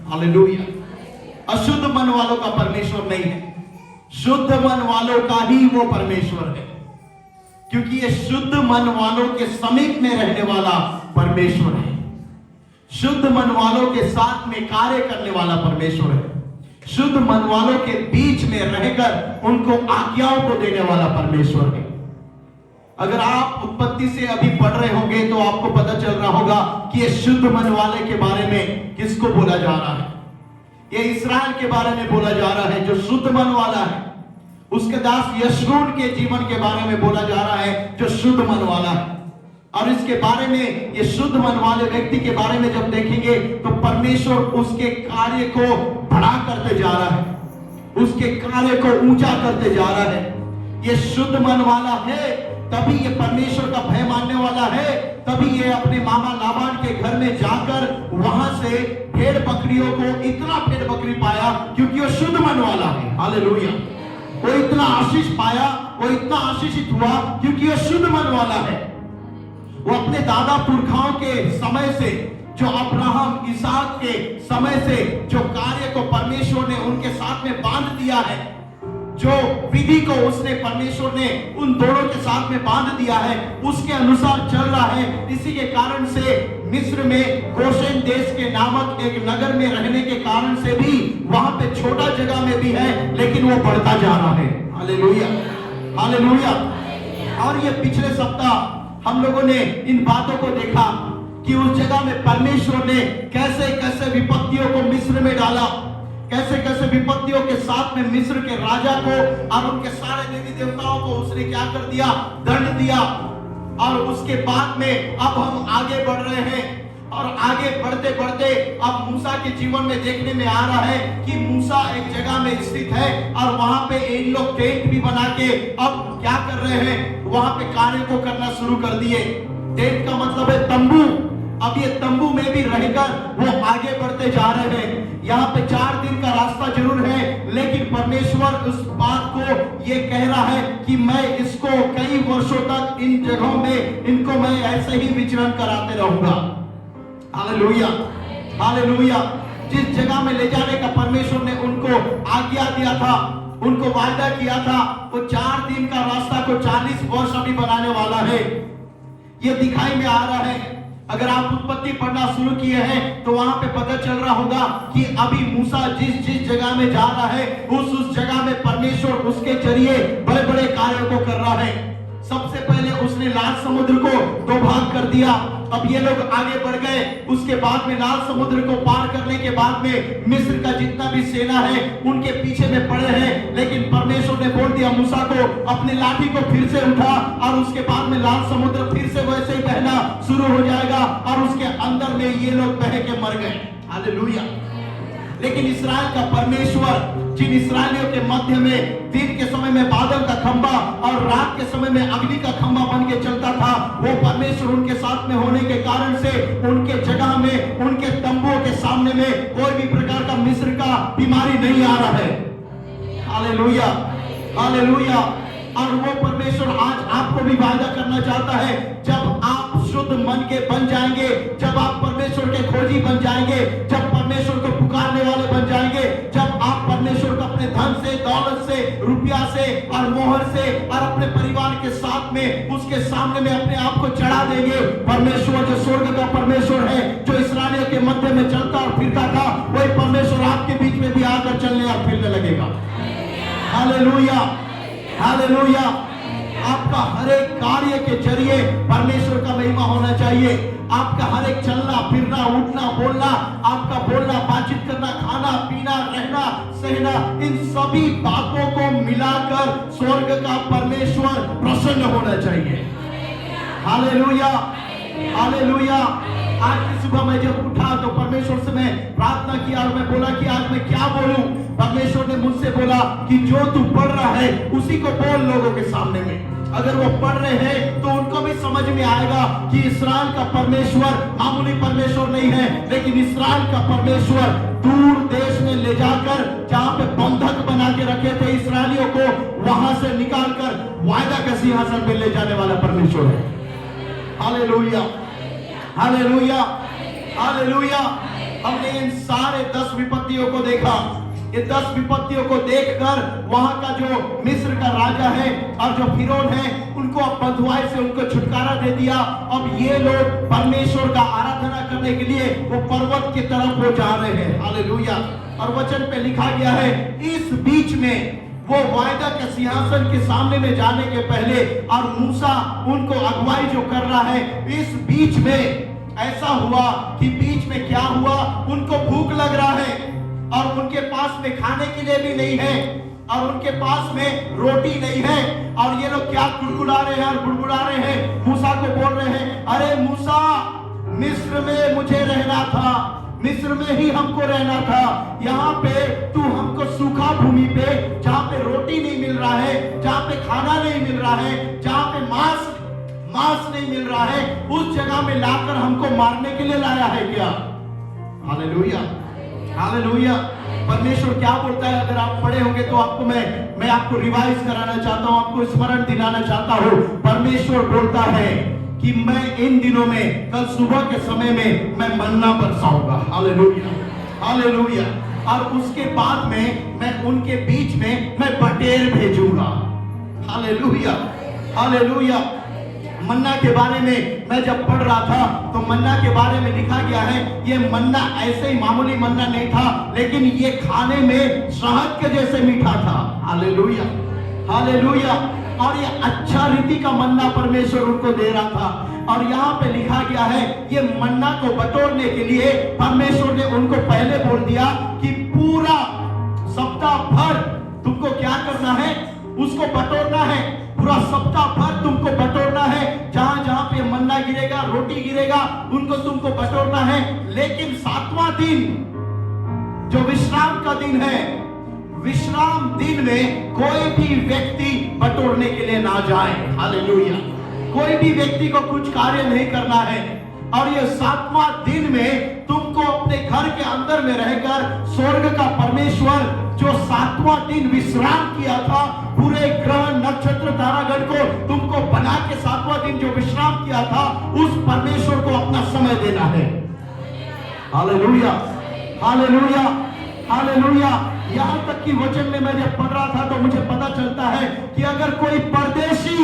Hallelujah. अशुद्ध मन वालों का परमेश्वर नहीं है, शुद्ध मन वालों का ही वो परमेश्वर है, क्योंकि ये शुद्ध मन वालों के समीप में रहने वाला परमेश्वर है, शुद्ध मन वालों के साथ में कार्य करने वाला परमेश्वर है, शुद्ध मन वालों के बीच में रहकर उनको आज्ञाओं को देने वाला परमेश्वर है। अगर आप उत्पत्ति से अभी पढ़ रहे होंगे तो आपको पता चल रहा होगा कि ये शुद्ध मन वाले के बारे में किसको बोला जा रहा है। ये इस्राएल के बारे में बोला जा रहा है जो शुद्ध मन वाला है। उसके दास यशून के जीवन के बारे में बोला जा रहा है जो शुद्ध मन वाला है। और इसके बारे में, ये शुद्ध मन वाले व्यक्ति के बारे में जब देखेंगे तो परमेश्वर उसके कार्य को बड़ा करते जा रहा है, उसके कार्य को ऊंचा करते जा रहा है। ये शुद्ध मन वाला है, तभी ये परमेश्वर का भय मानने वाला है, तभी ये अपने मामा लाबान के घर में जाकर वहां से भेड़ बकरियों को, इतना भेड़ बकरी पाया क्योंकि वो शुद्ध मन वाला है। हालेलुया। वो इतना आशीष पाया, वो इतना आशीषित हुआ क्योंकि वो शुद्ध मन वाला है। वो अपने दादा पुरखाओं के समय से, जो अब्राहम इसहाक के समय से जो कार्य को परमेश्वर ने उनके साथ में बांध दिया है, जो विधि को उसने, परमेश्वर ने उन दोनों के साथ में बांध दिया है, उसके अनुसार चल रहा है। इसी के कारण से मिस्र में गोशेन देश के नामक एक नगर में रहने के कारण से भी वहां पे छोटा जगह में भी है, लेकिन वो बढ़ता जा रहा है। Hallelujah, hallelujah. और ये पिछले सप्ताह हम लोगों ने इन बातों को देखा कि उस जगह में परमेश्वर ने कैसे कैसे विपत्तियों को मिस्र में डाला, कैसे कैसे विपत्तियों के साथ में मिस्र के राजा को और उनके सारे देवी देवताओं को उसने क्या कर दिया, दंड दिया। और उसके बाद में अब हम आगे बढ़ रहे हैं और आगे बढ़ते बढ़ते अब मूसा के जीवन में देखने में आ रहा है कि मूसा एक जगह में स्थित है और वहां पे इन लोग टेंट भी बना के अब क्या कर रहे हैं, वहां पे कार्य को करना शुरू कर दिए। टेंट का मतलब है तंबू। अब ये तंबू में भी रहकर वो आगे बढ़ते जा रहे हैं। यहाँ पे 4 दिन का रास्ता जरूर है, लेकिन परमेश्वर उस बात को ये कह रहा है कि मैं इसको कई वर्षों तक इन जगहों में इनको मैं ऐसे ही विचरण कराते रहूंगा। Hallelujah, hallelujah. जिस जगह में ले जाने का परमेश्वर ने उनको आज्ञा दिया था, उनको वायदा किया था, वो 4 दिन का रास्ता को 40 वर्ष अभी बनाने वाला है। ये दिखाई में आ रहा है। अगर आप उत्पत्ति पढ़ना शुरू किए हैं तो वहां पे पता चल रहा होगा कि अभी मूसा जिस जिस जगह में जा रहा है उस जगह में परमेश्वर उसके जरिए बड़े बड़े कार्यों को कर रहा है। सबसे पहले उसने लाल समुद्र को 2 भाग कर दिया। अब ये लोग आगे बढ़ गए। उसके बाद में लाल समुद्र को पार करने के बाद में मिस्र का जितना भी सेना है उनके पीछे में पड़े हैं, लेकिन परमेश्वर ने बोल दिया मूसा को अपनी लाठी को फिर से उठा और उसके बाद में लाल समुद्र फिर से वैसे ही बहना शुरू हो जाएगा और उसके अंदर में ये लोग बह के मर गए। हालेलुया। लेकिन इस्राएल का परमेश्वर जिन इस्राएलियों के मध्य में दिन के समय में बादल का खंभा और रात के समय में अग्नि का खंभा बन के चलता था, वो परमेश्वर उनके साथ में होने के कारण से उनके जगह में, उनके तंबुओं के सामने में कोई भी प्रकार का मिस्र का बीमारी नहीं आ रहा है। Hallelujah, hallelujah. और वो परमेश्वर आज आपको भी वायदा करना चाहता है, जब आप शुद्ध मन के बन जाएंगे, जब आप परमेश्वर के खोजी बन जाएंगे, जब परमेश्वर को पुकारने वाले बन जाएंगे, जब आप परमेश्वर को अपने धन से, दौलत से, रुपया से और मोहर से और अपने परिवार के साथ में उसके सामने में अपने आप को चढ़ा देंगे, परमेश्वर जो स्वर्ग का परमेश्वर है, जो इस्राएलियों के मध्य में चलता और फिरता था, वही परमेश्वर आपके बीच में भी आकर चलने और फिरने लगेगा। Hallelujah, hallelujah. आपका हर एक कार्य के जरिए परमेश्वर का महिमा होना चाहिए। आपका हर एक चलना फिरना, उठना बोलना, आपका बोलना, बातचीत करना, खाना पीना, रहना सहना, इन सभी बातों को मिलाकर स्वर्ग का परमेश्वर प्रसन्न होना चाहिए। Hallelujah, hallelujah. आज की सुबह मैं जब उठा तो परमेश्वर से मैं प्रार्थना किया और मैं बोला कि आज मैं क्या बोलूं। परमेश्वर ने मुझसे बोला कि जो तू पढ़ रहा है उसी को बोल लोगों के सामने में। अगर वो पढ़ रहे हैं तो उनको भी समझ में आएगा कि इस्राएल का परमेश्वर मामूली परमेश्वर नहीं है, लेकिन इस्राएल का परमेश्वर दूर देश में ले जाकर जहां पे बंधक बना के रखे थे इस्राएलियों को, वहां से निकालकर वायदा का सिंहासन पे ले जाने वाला परमेश्वर है। Hallelujah, hallelujah, hallelujah. हमने इन सारे 10 विपत्तियों को देखा। ये 10 विपत्तियों को देखकर वहां का जो मिस्र का राजा है और जो फिरौन है, उनको अब बंधुआई से उनको छुटकारा दे दिया। अब ये लोग परमेश्वर का आराधना करने के लिए वो पर्वत की तरफ वो जा रहे हैं। हालेलुया। और वचन पे लिखा गया है, इस बीच में वो वायदा के सिंहासन के सामने में जाने के पहले और मूसा उनको अगुवाई जो कर रहा है, इस बीच में ऐसा हुआ कि बीच में क्या हुआ, उनको भूख लग रहा है और उनके पास में खाने के लिए भी नहीं है और उनके पास में रोटी नहीं है। और ये लोग क्या कुड़कुड़ा रहे हैं और बुड़बुड़ा रहे हैं, मूसा को बोल रहे हैं, अरे मूसा, मिस्र में मुझे रहना था, मिस्र में ही हमको रहना था। यहाँ पे तू हमको सूखा भूमि पे, जहाँ पे रोटी नहीं मिल रहा है, जहाँ पे खाना नहीं मिल रहा है, जहाँ पे मांस नहीं मिल रहा है, उस जगह में लाकर हमको मारने के लिए लाया है क्या? Hallelujah, hallelujah. परमेश्वर क्या बोलता है? अगर आप पढ़े होंगे तो आपको मैं आपको रिवाइज कराना चाहता हूँ, आपको स्मरण दिलाना चाहता हूँ। परमेश्वर बोलता है कि मैं इन दिनों में, कल सुबह के समय में मैं मन्ना बरसाऊंगा। Hallelujah, hallelujah. और उसके बाद में मैं उनके बीच में मैं बटेर भेजूंगा। Hallelujah, hallelujah. मन्ना के बारे में मैं जब पढ़ रहा था तो मन्ना के बारे में लिखा गया है, ये मन्ना ऐसे ही मामूली मन्ना नहीं था, लेकिन ये खाने में शहद के जैसे मीठा था। Hallelujah, hallelujah. और ये अच्छा रीति का मन्ना परमेश्वर उनको दे रहा था। और यहाँ पे लिखा गया है, ये मन्ना को बटोरने के लिए परमेश्वर ने उनको पहले बोल दिया कि पूरा सप्ताह भर तुमको क्या करना है, उसको बटोरना है। पूरा सप्ताह भर तुमको बटोरना है, जहां जहां पे मन्ना गिरेगा, रोटी गिरेगा, उनको तुमको बटोरना है। लेकिन 7वां दिन जो विश्राम का दिन है, विश्राम दिन में कोई भी व्यक्ति बटोरने के लिए ना जाए। हालेलुया। कोई भी व्यक्ति को कुछ कार्य नहीं करना है। और ये 7वां दिन में तुमको अपने घर के अंदर में रहकर स्वर्ग का परमेश्वर जो 7वां दिन विश्राम किया था, पूरे ग्रह नक्षत्र तारागण को तुमको बना के 7वां दिन जो विश्राम किया था, उस परमेश्वर को अपना समय देना है। Hallelujah, hallelujah, hallelujah. यहां तक कि वचन में मैं जब पढ़ रहा था तो मुझे पता चलता है कि अगर कोई परदेशी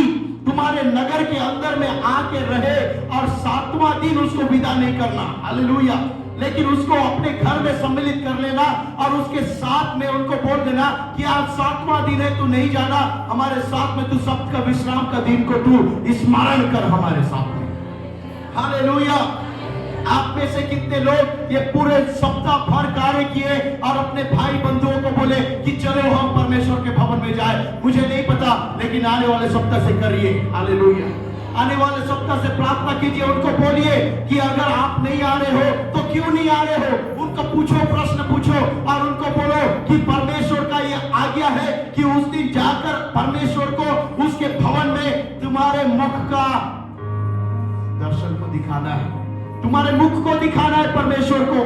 तुम्हारे नगर के अंदर में आके रहे और 7वां दिन उसको विदा नहीं करना, हालेलुया, लेकिन उसको अपने घर में सम्मिलित कर लेना और उसके साथ में उनको बोल देना कि आज 7वां दिन है, तू नहीं जाना हमारे साथ में, तू सप्ताह का विश्राम का दिन को तू स्मरण कर हमारे साथ में। हालेलुया। आप में से कितने लोग ये पूरे सप्ताह भर कार्य किए और अपने भाई बंधुओं को बोले कि चलो हम परमेश्वर के भवन में जाए? मुझे नहीं पता, लेकिन आने वाले सप्ताह से करिए। हालेलुया। आने वाले सप्ताह से प्रार्थना कीजिए, उनको बोलिए कि अगर आप नहीं आ रहे हो तो क्यों नहीं आ रहे हो, उनको पूछो, प्रश्न पूछो और उनको बोलो कि परमेश्वर का ये आज्ञा है कि उस दिन जाकर परमेश्वर को उसके भवन में तुम्हारे मुख का दर्शन को दिखाना है, तुम्हारे मुख को दिखाना है परमेश्वर को।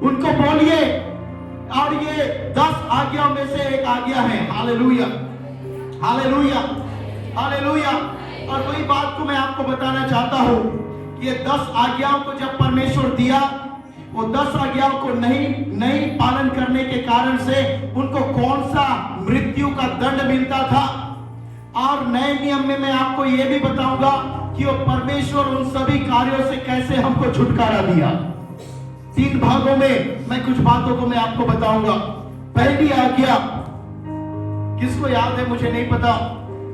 उनको बोलिए। और ये 10 आज्ञाओं में से एक आज्ञा है। Hallelujah, hallelujah, hallelujah. और वही बात को मैं आपको बताना चाहता हूं कि ये 10 आज्ञाओं को जब परमेश्वर दिया, वो 10 आज्ञाओं को नहीं पालन करने के कारण से उनको कौन सा मृत्यु का दंड मिलता था। और नए नियम में मैं आपको यह भी बताऊंगा कि वो परमेश्वर उन सभी कार्यों से कैसे हमको छुटकारा दिया। 3 भागों में मैं कुछ बातों को मैं आपको बताऊंगा। पहली आज्ञा किसको याद है मुझे नहीं पता,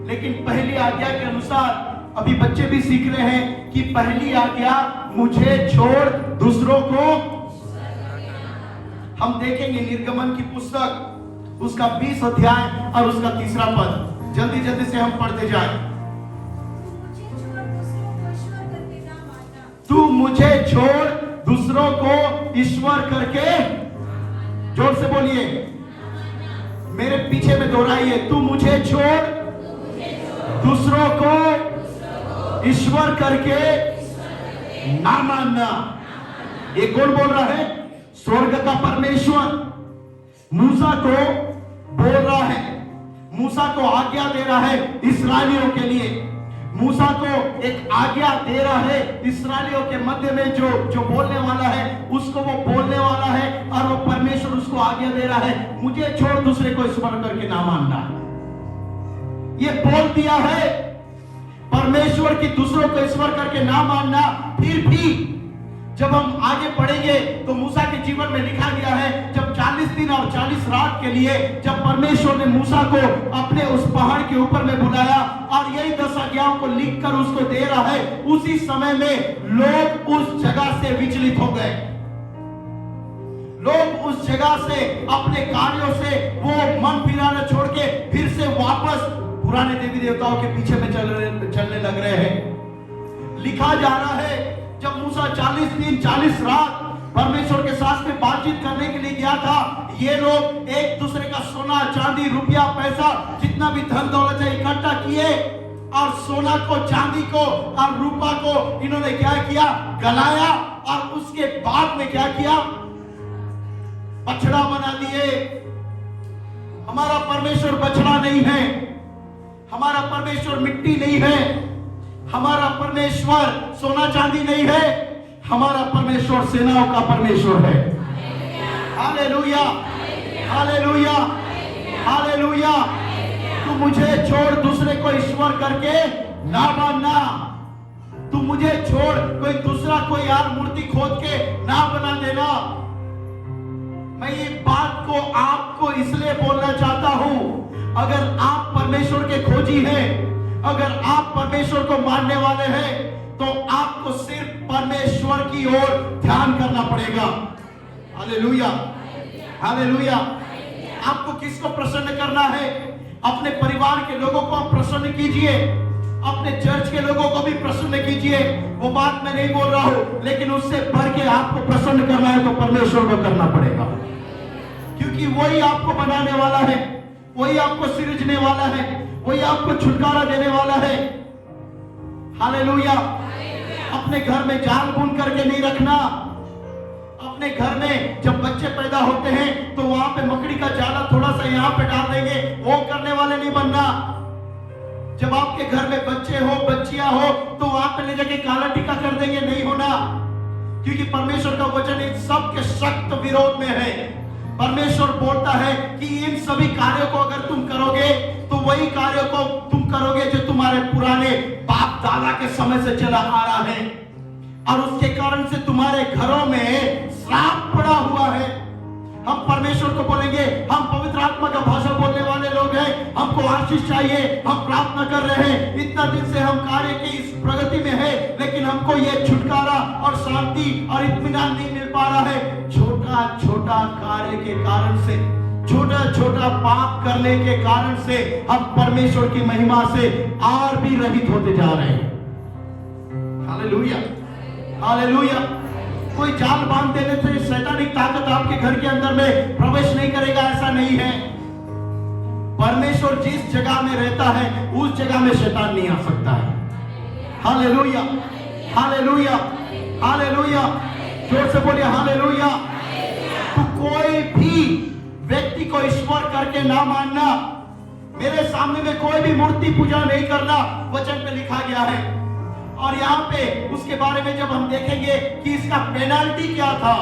लेकिन पहली आज्ञा के अनुसार अभी बच्चे भी सीख रहे हैं कि पहली आज्ञा मुझे छोड़ दूसरों को। हम देखेंगे निर्गमन की पुस्तक उसका 20 अध्याय और उसका 3रा पद। जल्दी जल्दी से हम पढ़ते जाएं। तू मुझे छोड़ दूसरों को ईश्वर करके, जोर से बोलिए, मेरे पीछे में दोहराइए, तू मुझे छोड़ दूसरों को ईश्वर करके ना मानना। ये कौन बोल रहा है? स्वर्ग का परमेश्वर मूसा को बोल रहा है, मूसा को आज्ञा दे रहा है इस्राएलियों के लिए। मूसा को एक आज्ञा दे रहा है, इस्राएलियों के मध्य में जो बोलने वाला है उसको वो बोलने वाला है, और वो परमेश्वर उसको आज्ञा दे रहा है, मुझे छोड़ दूसरे को स्मरण करके ना मानना। ये बोल दिया है परमेश्वर की दूसरों को स्मरण करके ना मानना। फिर भी जब हम आगे पढ़ेंगे तो मूसा के जीवन में लिखा गया है, जब 40 दिन और 40 रात के लिए जब परमेश्वर ने मूसा को अपने उस पहाड़ के ऊपर में बुलाया और यही 10 आज्ञाओं को लिखकर उसको दे रहा है, उसी समय में लोग उस जगह से विचलित हो गए। लोग उस जगह से अपने कार्यों से वो मन फिराना छोड़ के फिर से वापस पुराने देवी देवताओं के पीछे में चलने लग रहे हैं। लिखा जा रहा है जब मूसा 40 दिन 40 रात परमेश्वर के साथ में बातचीत करने के लिए गया था, ये लोग एक दूसरे का सोना चांदी रुपया पैसा जितना भी धन दौलत है इकट्ठा किए, और सोना को चांदी को और रूपा को इन्होंने क्या किया, गलाया, और उसके बाद में क्या किया, बछड़ा बना दिए। हमारा परमेश्वर बछड़ा नहीं है, हमारा परमेश्वर मिट्टी नहीं है, हमारा परमेश्वर सोना चांदी नहीं है, हमारा परमेश्वर सेनाओं का परमेश्वर है। Hallelujah, hallelujah, hallelujah. तू मुझे छोड़ दूसरे को ईश्वर करके ना मानना। तू मुझे छोड़ कोई दूसरा कोई यार मूर्ति खोद के ना बना देना। मैं ये बात को आपको इसलिए बोलना चाहता हूं, अगर आप परमेश्वर के खोजी हैं, अगर आप परमेश्वर को मानने वाले हैं, तो आपको सिर्फ परमेश्वर की ओर ध्यान करना पड़ेगा। Hallelujah, hallelujah. आपको किसको प्रसन्न करना है? अपने परिवार के लोगों को आप प्रसन्न कीजिए, अपने चर्च के लोगों को भी प्रसन्न कीजिए। वो बात मैं नहीं बोल रहा हूं, लेकिन उससे बढ़ के आपको प्रसन्न करना है तो परमेश्वर को करना पड़ेगा, क्योंकि वही आपको बनाने वाला है, वही आपको सृजने वाला है, वही आपको छुटकारा देने वाला है। हालेलुया। अपने घर में जाल बुन करके नहीं रखना। अपने घर में जब बच्चे पैदा होते हैं तो वहां पे मकड़ी का जाला थोड़ा सा यहाँ पे डाल देंगे, वो करने वाले नहीं बनना। जब आपके घर में बच्चे हो बच्चियां हो तो वहां पे ले जाके काला टीका कर देंगे, नहीं होना, क्योंकि परमेश्वर का वचन इन सब के सख्त विरोध में है। परमेश्वर बोलता है कि इन सभी कार्यों को अगर तुम करोगे तो वही कार्यों को तुम करोगे जो तुम्हारे पुराने बाप दादा के समय से चला आ रहा है, और उसके कारण से तुम्हारे घरों में श्राप पड़ा हुआ है। हम परमेश्वर को बोलेंगे, हम पवित्र आत्मा का भाषा बोलने वाले लोग हैं, हमको आशीष चाहिए, हम प्रार्थना कर रहे हैं, इतना दिन से हम कार्य की इस प्रगति में है, लेकिन हमको ये छुटकारा और शांति और इत्मीनान नहीं मिल पा रहा है। छोटा छोटा कार्य के कारण से, छोटा छोटा पाप करने के कारण से हम परमेश्वर की महिमा से और भी रहित होते जा रहे हैं। Hallelujah, hallelujah. कोई जाल बांध देने से शैतानिक ताकत आपके घर के अंदर में प्रवेश नहीं करेगा, ऐसा नहीं है। परमेश्वर जिस जगह में रहता है उस जगह में शैतान नहीं आ सकता है। Hallelujah, hallelujah, hallelujah. जोर से बोलिए हालेलुया। तो कोई भी व्यक्ति को ईश्वर करके ना मानना, मेरे सामने में कोई भी मूर्ति पूजा नहीं करना, वचन पे लिखा गया है। और यहाँ पे उसके बारे में जब हम देखेंगे कि इसका पेनल्टी क्या था,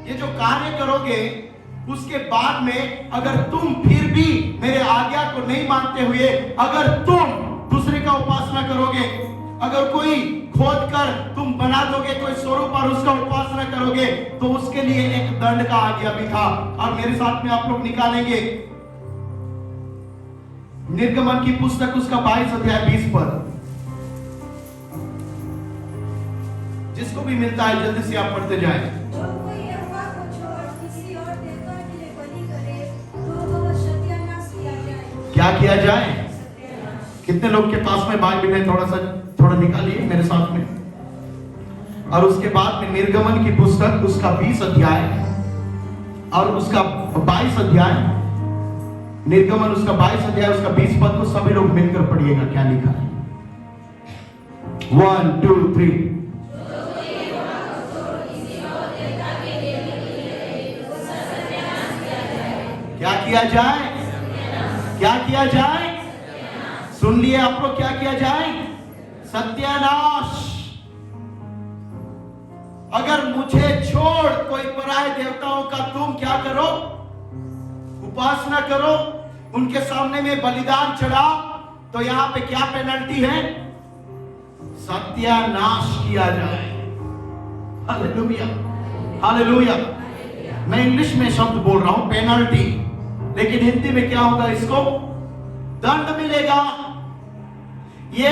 ये जो कार्य करोगे उसके बाद में अगर तुम फिर भी मेरे आज्ञा को नहीं मानते हुए अगर तुम दूसरे का उपासना करोगे, अगर कोई खोद कर तुम बना दोगे कोई स्वरूप और उसका उपासना करोगे, तो उसके लिए एक दंड का आज्ञा भी था। और मेरे साथ में आप लोग निकालेंगे निर्गमन की पुस्तक उसका 22 अध्याय 20 पर। जिसको भी मिलता है जल्दी से आप पढ़ते जाएं। जो कोई यहोवा को छोड़ किसी और देवता के लिए बलि करे तो वह सत्यानाश किया जाए। क्या किया जाए? कितने लोग के पास में बाइबल है? थोड़ा निकालिए मेरे साथ में। और उसके बाद में निर्गमन की पुस्तक उसका 20 अध्याय और उसका 22 अध्याय, निर्गमन उसका 22 अध्याय उसका 20 पद को सभी लोग मिलकर पढ़िएगा क्या लिखा है। 1 2 3। क्या किया जाए? क्या किया जाए? सुन लिए आप लोग, क्या किया जाए? सत्यानाश। अगर मुझे छोड़ कोई पराये देवताओं का तुम क्या करो? उपासना करो, उनके सामने में बलिदान चढ़ाओ, तो यहां पे क्या पेनल्टी है? सत्यानाश किया जाए। Hallelujah, hallelujah. मैं इंग्लिश में शब्द बोल रहा हूं पेनल्टी, लेकिन हिंदी में क्या होगा? इसको दंड मिलेगा। ये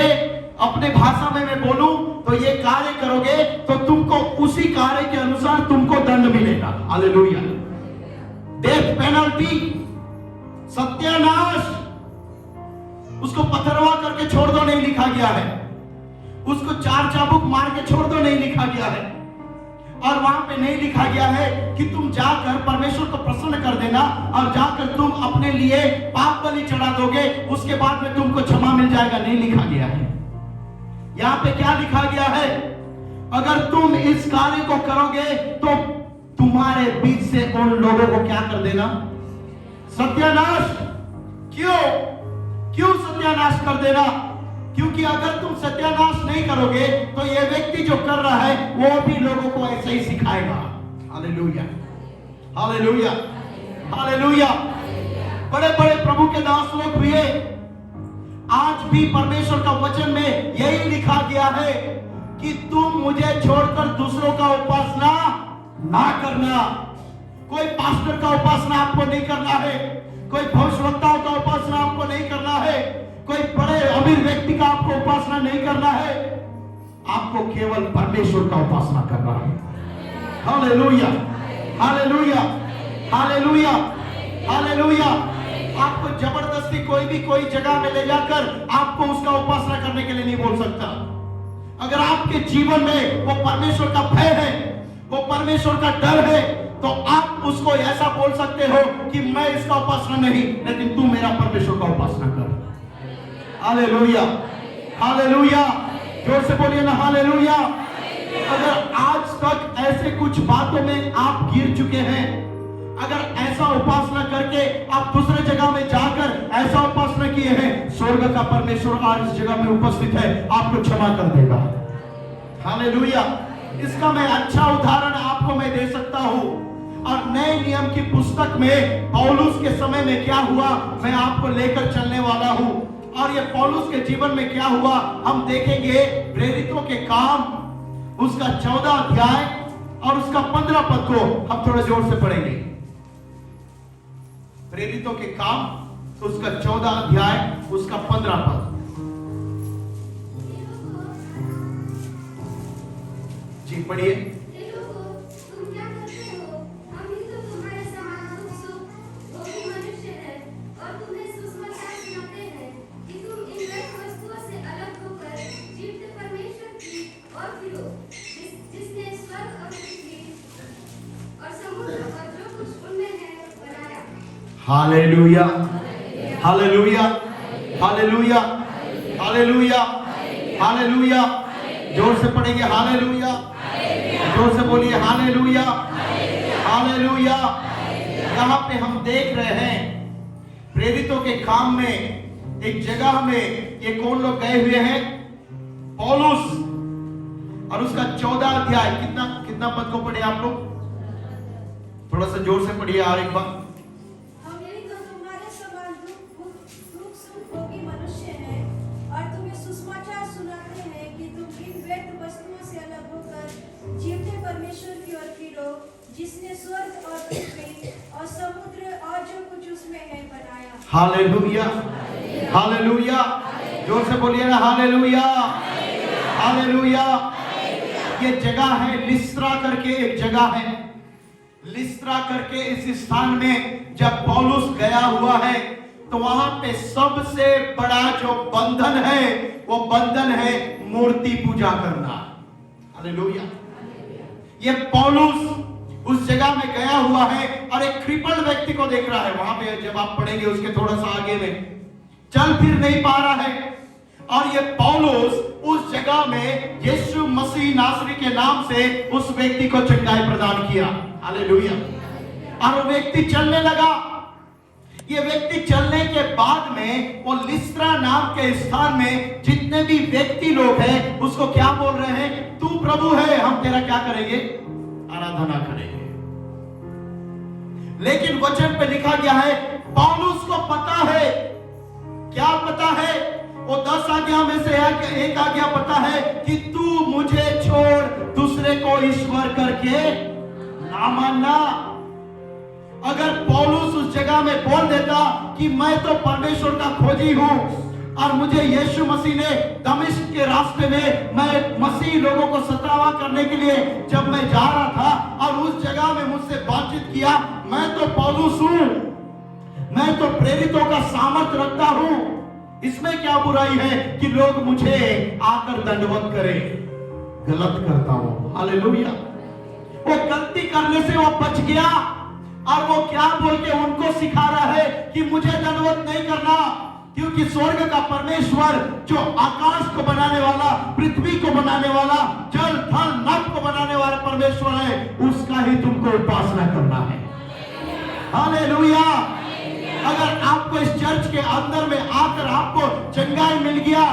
अपने भाषा में मैं बोलूं तो ये कार्य करोगे तो तुमको उसी कार्य के अनुसार तुमको दंड मिलेगा। हालेलुया। डेथ पेनल्टी, सत्यानाश। उसको पथरवा करके छोड़ दो नहीं लिखा गया है, उसको 4 चाबुक मार के छोड़ दो नहीं लिखा गया है, और वहां पे नहीं लिखा गया है कि तुम जाकर परमेश्वर को प्रसन्न कर देना और जाकर तुम अपने लिए पाप बलि चढ़ा दोगे, उसके बाद में तुमको क्षमा मिल जाएगा। नहीं लिखा गया है। यहां पे क्या लिखा गया है? अगर तुम इस कार्य को करोगे तो तुम्हारे बीच से उन लोगों को क्या कर देना? सत्यानाश। क्यों? क्यों सत्यानाश कर देना? क्योंकि अगर तुम सत्यानाश नहीं करोगे तो यह व्यक्ति जो कर रहा है वो भी लोगों को ऐसे ही सिखाएगा। Hallelujah, hallelujah, hallelujah. बड़े बड़े प्रभु के दास लोग हुए, आज भी परमेश्वर का वचन में यही लिखा गया है कि तुम मुझे छोड़कर दूसरों का उपासना ना करना। कोई पास्टर का उपासना आपको नहीं करना है, कोई भविष्यवक्ताओं का उपासना आपको नहीं करना है, कोई बड़े अमीर व्यक्ति का आपको उपासना नहीं करना है, आपको केवल परमेश्वर का उपासना करना है। Hallelujah, hallelujah, hallelujah, hallelujah. आपको जबरदस्ती कोई जगह में ले जाकर आपको उसका उपासना करने के लिए नहीं बोल सकता। अगर आपके जीवन में वो परमेश्वर का भय है, वो परमेश्वर का डर है, तो आप उसको ऐसा बोल सकते हो कि मैं इसका उपासना नहीं, लेकिन तू मेरा परमेश्वर का उपासना कर। Hallelujah, hallelujah. जोर से बोलिए ना हालेलुया। अगर आज तक ऐसे कुछ बातों में आप गिर चुके हैं, अगर ऐसा उपासना करके आप दूसरे जगह में जाकर ऐसा उपासना किए हैं, स्वर्ग का परमेश्वर आज इस जगह में उपस्थित है, आपको क्षमा कर देगा। हालेलुया। इसका मैं अच्छा उदाहरण आपको मैं दे सकता हूं, और नए नियम की पुस्तक में पौलुस के समय में क्या हुआ मैं आपको लेकर चलने वाला हूं। और ये पौलुस के जीवन में क्या हुआ हम देखेंगे। प्रेरितों के काम उसका 14 अध्याय और उसका 15 पद को हम थोड़ा जोर से पढ़ेंगे। प्रेरितों के काम उसका 14 अध्याय उसका 15 पद। जी पढ़िए। Hallelujah, hallelujah, hallelujah, hallelujah, hallelujah. जोर से पढ़ेंगे हालेलुया, जोर से बोलिए हालेलुया, हालेलुया। यहाँ पे हम देख रहे हैं प्रेरितों के काम में एक जगह में ये कौन लोग गए हुए हैं? पौलुस। और उसका 14 अध्याय कितना पद को पढ़े आप लोग? थोड़ा सा जोर से पढ़िए और एक बार। जिसने स्वर्ग और पृथ्वी और समुद्र और जो कुछ उसमें है बनाया। Hallelujah, hallelujah. जोर से बोलिए ना हालेलुया, हालेलुया। ये जगह है लिस्त्रा करके, एक जगह है लिस्त्रा करके। इस स्थान में जब पौलुस गया हुआ है तो वहां पे सबसे बड़ा जो बंधन है वो बंधन है मूर्ति पूजा करना। हालेलुया। ये पौलुस उस जगह में गया हुआ है और एक क्रिपल्ड व्यक्ति को देख रहा है। वहां पे जब आप पढ़ेंगे उसके थोड़ा सा आगे में चल फिर नहीं पा रहा है, और ये पौलुस उस जगह में यीशु मसीह नासरी के नाम से उस व्यक्ति को चंगाई प्रदान किया। हालेलुया। और वो व्यक्ति चलने लगा। ये व्यक्ति चलने के बाद में वो लिस्त्रा नाम के स्थान में जितने भी व्यक्ति लोग हैं उसको क्या बोल रहे हैं, तू प्रभु है, हम तेरा क्या करेंगे, आराधना करेंगे। लेकिन वचन पे लिखा गया है पौलुस को पता है, क्या पता है, वो 10 आज्ञा में से एक आज्ञा पता है कि तू मुझे छोड़ दूसरे को ईश्वर करके ना मानना। अगर पौलुस उस जगह में बोल देता कि मैं तो परमेश्वर का खोजी हूं और मुझे यीशु मसीह ने दमिश्क के रास्ते में मैं मसीह लोगों को सतावा करने के लिए जब मैं जा रहा था और उस जगह में मुझसे बातचीत किया, मैं तो पौलुस हूं, मैं तो प्रेरितों का सामर्थ्य रखता हूं, इसमें क्या बुराई है कि लोग मुझे आकर दंडवत करें। गलत करता हूं, हालेलुया। वो गलती करने से वो बच गया और वो क्या बोल के उनको सिखा रहा है कि मुझे दंडवत नहीं करना, क्योंकि स्वर्ग का परमेश्वर जो आकाश को बनाने वाला, पृथ्वी को बनाने वाला, जल थल नभ को बनाने वाला परमेश्वर है, उसका ही तुमको उपासना करना है। हालेलुया। अगर आपको इस चर्च के अंदर में आकर आपको चंगाई मिल गया,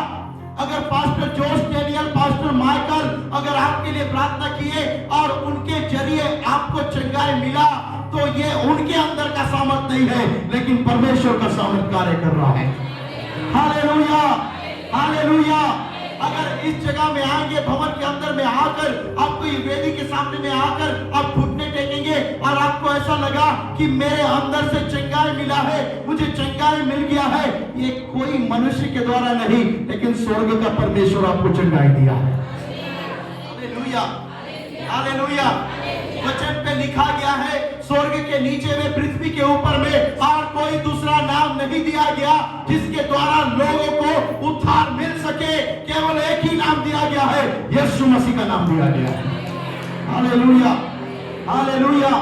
अगर पास्टर जोश डेनियल, पास्टर माइकल अगर आपके लिए प्रार्थना किए और उनके जरिए आपको चंगाई मिला, तो ये उनके अंदर का सामर्थ नहीं है, लेकिन परमेश्वर का सामर्थ कार्य कर रहा है। Hallelujah, hallelujah. अगर इस जगह में आएंगे, भवन के अंदर में आकर आपको ये वेदी के सामने में आकर आप घुटने टेकेंगे और आपको ऐसा लगा कि मेरे अंदर से चंगाई मिला है, मुझे चंगाई मिल गया है, ये कोई मनुष्य के द्वारा नहीं, लेकिन स्वर्ग का परमेश्वर आपको चंगाई दिया है। Hallelujah, hallelujah. वचन पे लिखा गया है स्वर्ग के नीचे में, पृथ्वी के ऊपर में और कोई दूसरा नाम नहीं दिया गया जिसके द्वारा लोगों को उद्धार मिल सके, केवल एक ही नाम दिया गया है, यीशु मसीह का नाम दिया गया है। Hallelujah, hallelujah,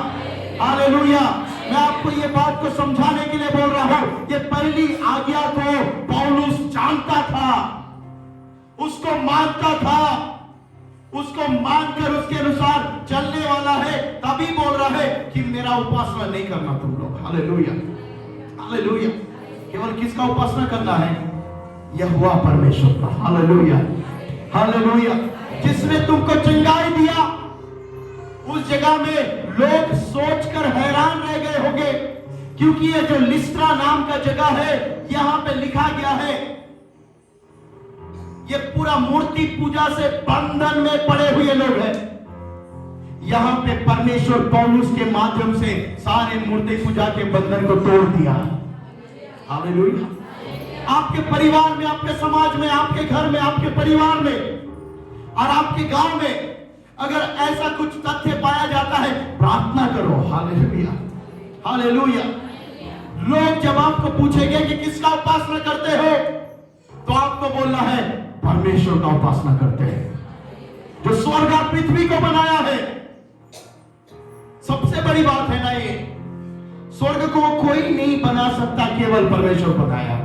hallelujah. मैं आपको ये बात को समझाने के लिए बोल रहा हूं, ये पहली आज्ञा को पौलुस जानता था, उसको मानता था, उसको मानकर उसके अनुसार चलने वाला है, तभी बोल रहा है कि मेरा उपासना नहीं करना तुम लोग। Hallelujah, hallelujah. केवल किसका उपासना करना है, यहोवा परमेश्वर का। Hallelujah, hallelujah. जिसने तुमको चंगाई दिया, उस जगह में लोग सोचकर हैरान रह गए होंगे, क्योंकि ये जो लिस्त्रा नाम का जगह है, यहां पे लिखा गया है ये पूरा मूर्ति पूजा से बंधन में पड़े हुए लोग हैं। यहां पे परमेश्वर पौलुस के माध्यम से सारे मूर्ति पूजा के बंधन को तोड़ दिया। हालेलुया। आपके परिवार में, आपके समाज में, आपके घर में, आपके परिवार में और आपके गांव में अगर ऐसा कुछ तथ्य पाया जाता है, प्रार्थना करो। Hallelujah, hallelujah. लोग जब आपको पूछेंगे कि किसका उपासना करते हो, तो आपको बोलना है परमेश्वर का उपासना करते हैं, जो स्वर्ग और पृथ्वी को बनाया है। सबसे बड़ी बात है ना ये, स्वर्ग को कोई नहीं बना सकता, केवल परमेश्वर बनाया।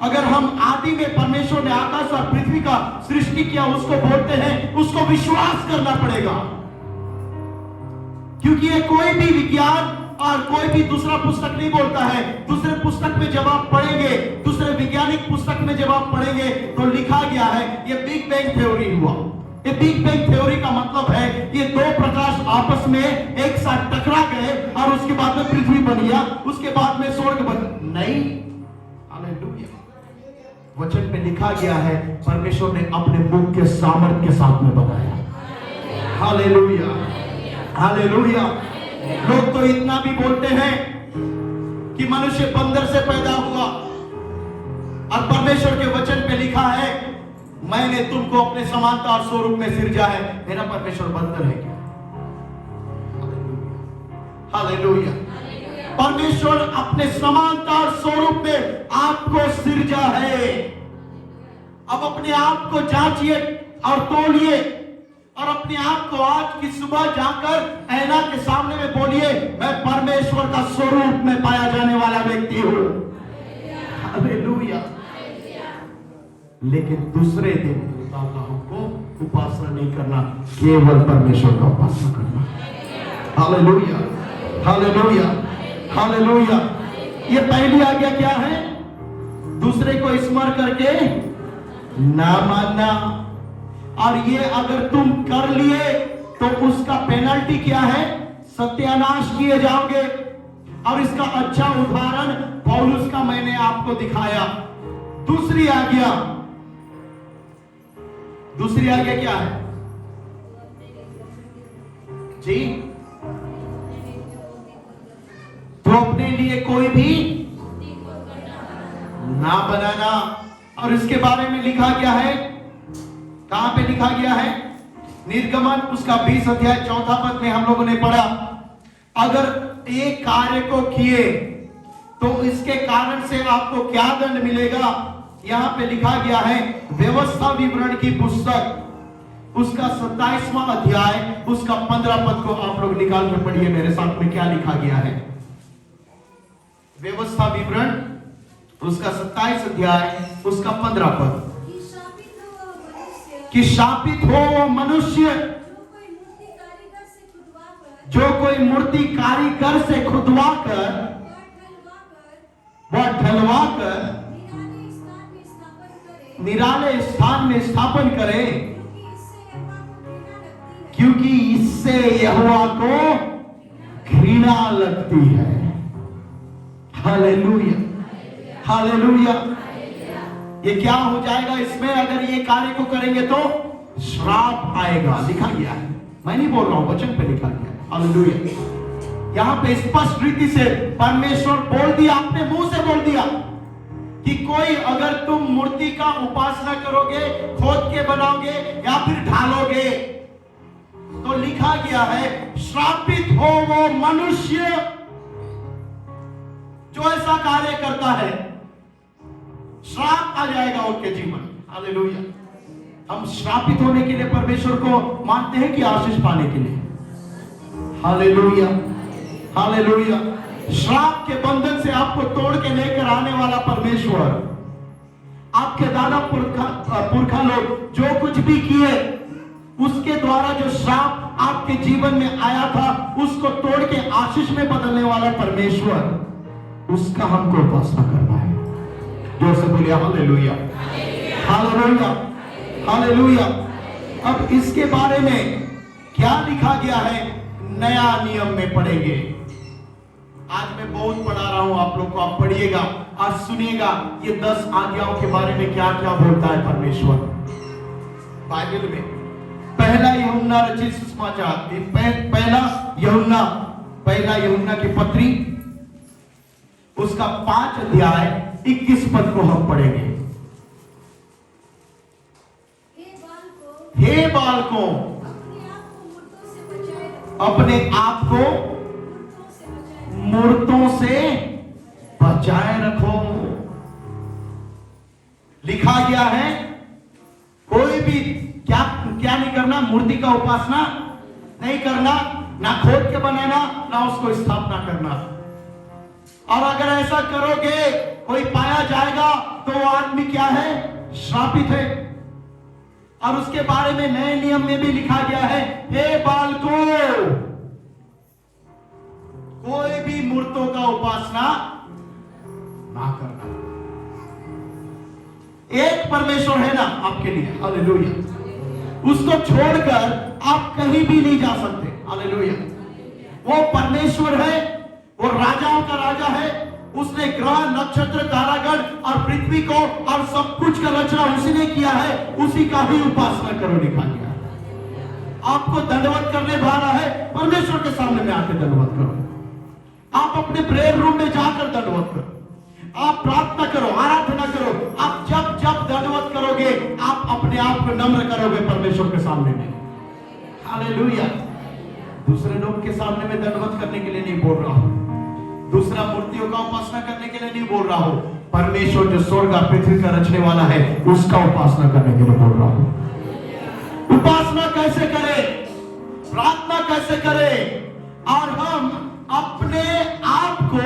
अगर हम आदि में परमेश्वर ने आकाश और पृथ्वी का सृष्टि किया उसको बोलते हैं, उसको विश्वास करना पड़ेगा, क्योंकि ये कोई भी विज्ञान और कोई भी दूसरा पुस्तक नहीं बोलता है। दूसरे पुस्तक में जब आप पढ़ेंगे, दूसरे वैज्ञानिक पुस्तक में जब आप पढ़ेंगे, तो लिखा गया है ये बिग बैंग थ्योरी हुआ। ये बिग बैंग थ्योरी का मतलब है ये दो प्रकाश आपस में एक साथ टकरा गए और उसके बाद में पृथ्वी बन गया, उसके बाद में स्वर्ग बन नहीं। हालेलुया। वचन में लिखा गया है परमेश्वर ने अपने मुख के सामर्थ्य के साथ में बनाया। Hallelujah, hallelujah. लोग तो इतना भी बोलते हैं कि मनुष्य बंदर से पैदा हुआ, और परमेश्वर के वचन पे लिखा है मैंने तुमको अपने समानता और स्वरूप में सिरजा है। मेरा परमेश्वर बंदर है क्या? हालेलुया। परमेश्वर अपने समानता और स्वरूप में आपको सिरजा है। अब अपने आप को जांचिए और तोलिए और अपने आप को आज की सुबह जाकर ऐना के सामने में बोलिए, मैं परमेश्वर का स्वरूप में पाया जाने वाला व्यक्ति हूं। हालेलुया। लेकिन दूसरे दिन हमको उपासना नहीं करना, केवल परमेश्वर का उपासना करना। Hallelujah, hallelujah, hallelujah. ये पहली आज्ञा क्या है? दूसरे को स्मरण करके ना मानना। और ये अगर तुम कर लिए तो उसका पेनल्टी क्या है? सत्यानाश किए जाओगे। और इसका अच्छा उदाहरण पौलुस का मैंने आपको दिखाया। दूसरी आज्ञा क्या है जी? तो अपने लिए कोई भी ना बनाना। और इसके बारे में लिखा गया है, कहां पे लिखा गया है? निर्गमन उसका 20 अध्याय 4 पद में हम लोगों ने पढ़ा, अगर एक कार्य को किए तो इसके कारण से आपको क्या दंड मिलेगा। यहां पे लिखा गया है व्यवस्था विवरण की पुस्तक उसका 27वां अध्याय उसका 15 पद को आप लोग निकाल कर पढ़िए मेरे साथ में, क्या लिखा गया है। व्यवस्था विवरण उसका 27 अध्याय उसका 15 पद, कि शापित हो वो मनुष्य जो कोई मूर्ति कारीगर से खुदवा कर वह ढलवा कर निराले स्थान में स्थापन करे, क्योंकि इससे यहोवा को घृणा लगती है। Hallelujah, hallelujah. ये क्या हो जाएगा इसमें? अगर ये कार्य को करेंगे तो श्राप आएगा, लिखा गया है। मैं नहीं बोल रहा हूं, वचन पे लिखा गया है। हालेलुया। यहां पे स्पष्ट रीति से परमेश्वर बोल दिया, अपने मुंह से बोल दिया कि कोई अगर तुम मूर्ति का उपासना करोगे, खोद के बनाओगे या फिर ढालोगे, तो लिखा गया है श्रापित हो वो मनुष्य जो ऐसा कार्य करता है। श्राप आ जाएगा उनके जीवन। हालेलुया। हम श्रापित होने के लिए परमेश्वर को मानते हैं कि आशीष पाने के लिए? Hallelujah, hallelujah. श्राप के बंधन से आपको तोड़ के लेकर आने वाला परमेश्वर, आपके दादा पुरखा लोग जो कुछ भी किए उसके द्वारा जो श्राप आपके जीवन में आया था उसको तोड़ के आशीष में बदलने वाला परमेश्वर, उसका हमको उपासना करना है। जोर से बोलिए हालेलुया, हालेलुया, हालेलुया। अब इसके बारे में क्या लिखा गया है नया नियम में पढ़ेंगे। आज मैं बहुत पढ़ा रहा हूं आप लोग को, आप पढ़िएगा और सुनिएगा ये 10 आज्ञाओं के बारे में क्या क्या बोलता है परमेश्वर बाइबल में। पहला यूहन्ना रचित सुसमाचार, पहला यूहन्ना की पत्री उसका 5 अध्याय 21 पद को हम पढ़ेंगे। हे बालकों, अपने आप को मूर्तों से बचाए रखो। लिखा गया है कोई भी क्या नहीं करना, मूर्ति का उपासना नहीं करना, ना खोद के बनाना, ना उसको स्थापना करना। और अगर ऐसा करोगे कोई पाया जाएगा तो वो आदमी क्या है? श्रापित है। और उसके बारे में नए नियम में भी लिखा गया है, हे बालकों, कोई भी मूर्तों का उपासना ना करना। एक परमेश्वर है ना आपके लिए, हालेलुया। उसको छोड़कर आप कहीं भी नहीं जा सकते, हालेलुया। वो परमेश्वर है, वो राजाओं का राजा है। उसने ग्रह, नक्षत्र, तारागण और पृथ्वी को और सब कुछ का रचना उसने किया है, उसी का ही उपासना करो, लिखा गया है। आपको दंडवत करने भारा है, परमेश्वर के सामने में आकर दंडवत करो। आप अपने प्रेयर रूम में जाकर दंडवत करो, आप प्रार्थना करो, आराधना करो। आप जब जब दंडवत करोगे आप अपने आप को नम्र करोगे परमेश्वर के सामने में, हालेलुया। दूसरे लोग के सामने में दंडवत करने के लिए नहीं बोल रहा हूं, दूसरा मूर्तियों का उपासना करने के लिए नहीं बोल रहा हूं, परमेश्वर जो स्वर्ग और पृथ्वी का रचने वाला है उसका उपासना करने के लिए बोल रहा हूं। उपासना कैसे करें, प्रार्थना कैसे करें, और हम अपने आप को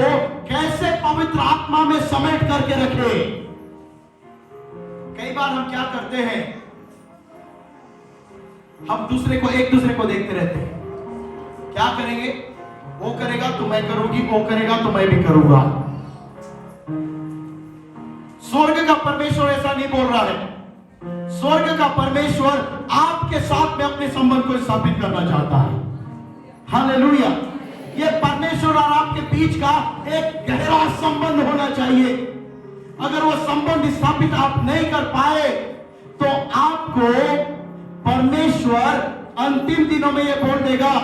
कैसे पवित्र आत्मा में समेट करके रखें। कई बार हम क्या करते हैं, हम एक दूसरे को देखते रहते हैं। क्या करेंगे? वो करेगा तो मैं करूंगी, वो करेगा तो मैं भी करूंगा। स्वर्ग का परमेश्वर ऐसा नहीं बोल रहा है। स्वर्ग का परमेश्वर आपके साथ में अपने संबंध को स्थापित करना चाहता है। हालेलुया। ये परमेश्वर और आपके बीच का एक गहरा संबंध होना चाहिए। अगर वो संबंध स्थापित आप नहीं कर पाए तो आपको परमेश्वर अंतिम दिनों में ये बोल देगा,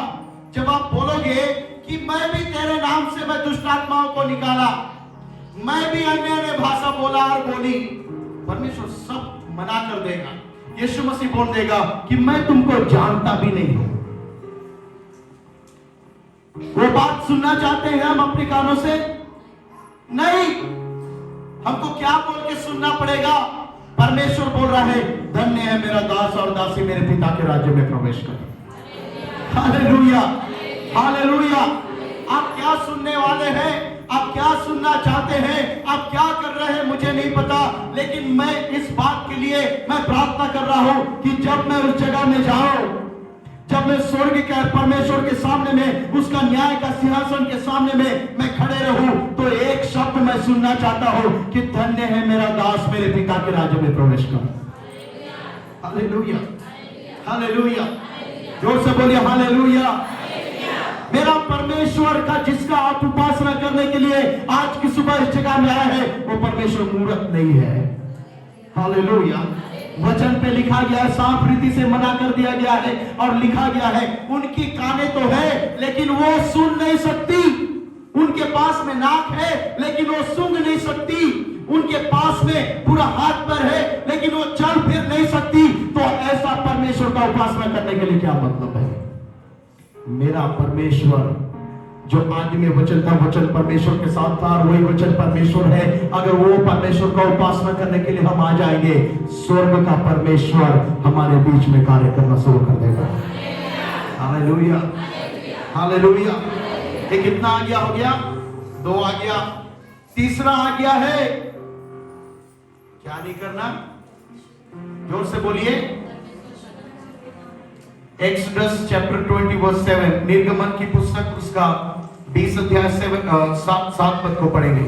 जब आप बोलोगे कि मैं भी तेरे नाम से मैं दुष्ट आत्माओं को निकाला, मैं भी अन्य भाषा बोला और बोली, परमेश्वर सब मना कर देगा। यीशु मसीह बोल देगा कि मैं तुमको जानता भी नहीं हूं। वो बात सुनना चाहते हैं हम अपने कानों से? नहीं। हमको क्या बोल के सुनना पड़ेगा? परमेश्वर बोल रहा है, धन्य है मेरा दास और दासी मेरे पिता के राज्य में प्रवेश कर। Hallelujah, hallelujah. आप क्या सुनने वाले हैं? आप क्या सुनना चाहते हैं? आप क्या कर रहे हैं मुझे नहीं पता, लेकिन मैं इस बात के लिए मैं प्रार्थना कर रहा हूं कि जब मैं उस जगह में जाऊं, जब मैं स्वर्ग के परमेश्वर के सामने में, उसका न्याय का सिंहासन के सामने में मैं खड़े रहूं, तो एक शब्द मैं सुनना चाहता हूं कि धन्य है मेरा दास मेरे पिता के राज्य में प्रवेश कर। Hallelujah, hallelujah. जोर से बोलिए हालेलुया। मेरा परमेश्वर का जिसका आप उपासना करने के लिए आज की सुबह इस जगह में आया है, वो परमेश्वर मूर्ख नहीं है। हालेलुया। वचन पे लिखा गया है, सांप रीति से मना कर दिया गया है, और लिखा गया है उनकी कानें तो है लेकिन वो सुन नहीं सकती, उनके पास में नाक है लेकिन वो सूंघ नहीं सकती, उनके पास में पूरा हाथ पैर है लेकिन वो चल फिर नहीं सकती। तो ऐसा परमेश्वर का उपासना करने के लिए क्या मतलब है? मेरा परमेश्वर जो आदि में वचन था, वचन परमेश्वर के साथ था, और वही वचन परमेश्वर है। अगर वो परमेश्वर का उपासना करने के लिए हम आ जाएंगे, स्वर्ग का परमेश्वर हमारे बीच में कार्य करना शुरू कर देगा। Hallelujah, hallelujah. ये कितना आज्ञा हो गया? 2 आज्ञा। तीसरा आज्ञा है क्या नहीं करना? जोर से बोलिए। एक्सोडस चैप्टर 20 वर्स 7, निर्गमन की पुस्तक उसका 20 अध्याय 7 पद को पढ़ेंगे।